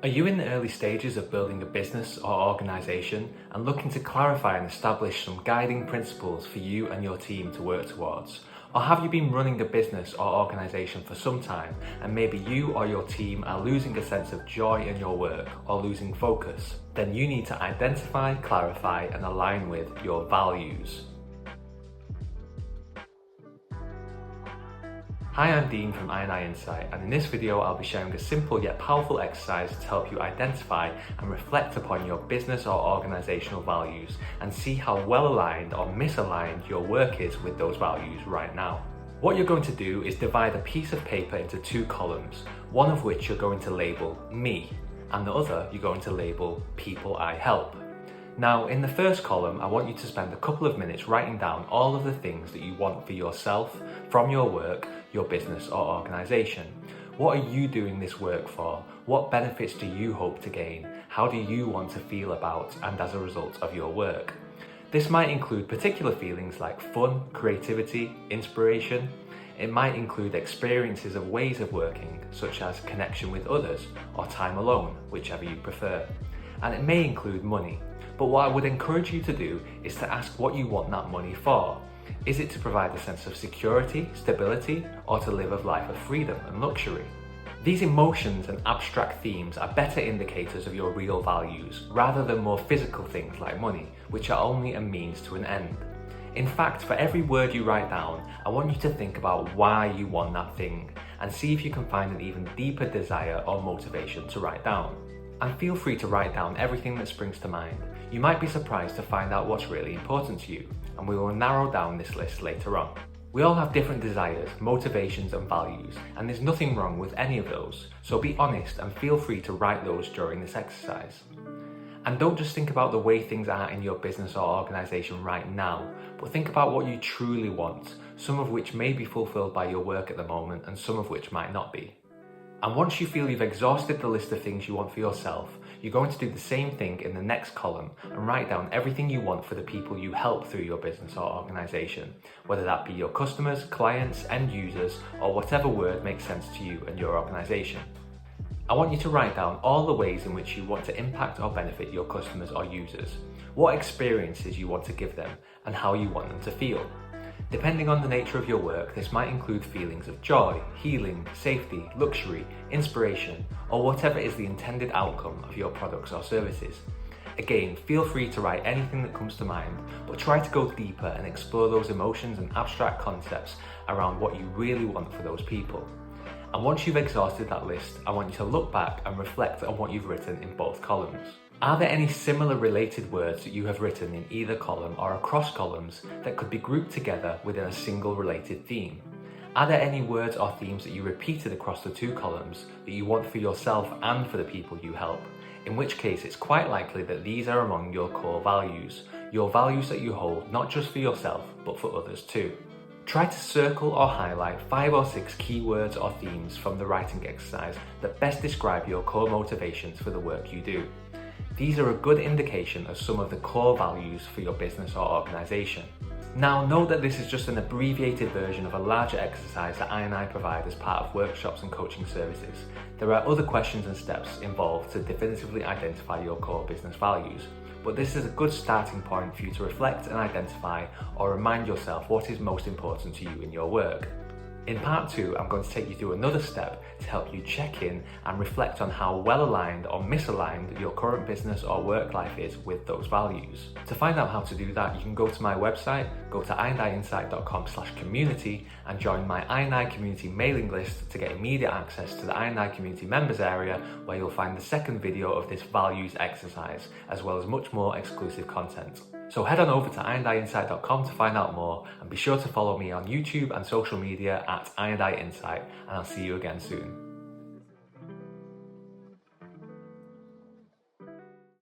Are you in the early stages of building a business or organisation and looking to clarify and establish some guiding principles for you and your team to work towards? Or have you been running a business or organisation for some time and maybe you or your team are losing a sense of joy in your work or losing focus? Then you need to identify, clarify and align with your values. Hi, I'm Dean from I&I Insight, and in this video I'll be sharing a simple yet powerful exercise to help you identify and reflect upon your business or organisational values and see how well aligned or misaligned your work is with those values right now. What you're going to do is divide a piece of paper into two columns, one of which you're going to label me, and the other you're going to label people I help. Now, in the first column, I want you to spend a couple of minutes writing down all of the things that you want for yourself, from your work, your business or organisation. What are you doing this work for? What benefits do you hope to gain? How do you want to feel about and as a result of your work? This might include particular feelings like fun, creativity, inspiration. It might include experiences of ways of working, such as connection with others or time alone, whichever you prefer. And it may include money. But what I would encourage you to do is to ask what you want that money for. Is it to provide a sense of security, stability, or to live a life of freedom and luxury? These emotions and abstract themes are better indicators of your real values, rather than more physical things like money, which are only a means to an end. In fact, for every word you write down, I want you to think about why you want that thing, and see if you can find an even deeper desire or motivation to write down. And feel free to write down everything that springs to mind. You might be surprised to find out what's really important to you, and we will narrow down this list later on. We all have different desires, motivations and values, and there's nothing wrong with any of those, so be honest and feel free to write those during this exercise. And don't just think about the way things are in your business or organisation right now, but think about what you truly want, some of which may be fulfilled by your work at the moment and some of which might not be. And once you feel you've exhausted the list of things you want for yourself, you're going to do the same thing in the next column and write down everything you want for the people you help through your business or organisation, whether that be your customers, clients, end users, or whatever word makes sense to you and your organisation. I want you to write down all the ways in which you want to impact or benefit your customers or users, what experiences you want to give them, and how you want them to feel. Depending on the nature of your work, this might include feelings of joy, healing, safety, luxury, inspiration, or whatever is the intended outcome of your products or services. Again, feel free to write anything that comes to mind, but try to go deeper and explore those emotions and abstract concepts around what you really want for those people. And once you've exhausted that list, I want you to look back and reflect on what you've written in both columns. Are there any similar related words that you have written in either column or across columns that could be grouped together within a single related theme? Are there any words or themes that you repeated across the two columns that you want for yourself and for the people you help? In which case, it's quite likely that these are among your core values, your values that you hold not just for yourself, but for others too. Try to circle or highlight 5 or 6 keywords or themes from the writing exercise that best describe your core motivations for the work you do. These are a good indication of some of the core values for your business or organisation. Now, note that this is just an abbreviated version of a larger exercise that I&I provide as part of workshops and coaching services. There are other questions and steps involved to definitively identify your core business values, but this is a good starting point for you to reflect and identify or remind yourself what is most important to you in your work. In part 2, I'm going to take you through another step to help you check in and reflect on how well aligned or misaligned your current business or work life is with those values. To find out how to do that, you can go to my website, go to I&Iinsight.com/community and join my I&I community mailing list to get immediate access to the I&I community members area, where you'll find the second video of this values exercise, as well as much more exclusive content. So head on over to I&Iinsight.com to find out more, and be sure to follow me on YouTube and social media at I&I Insight, and I'll see you again soon.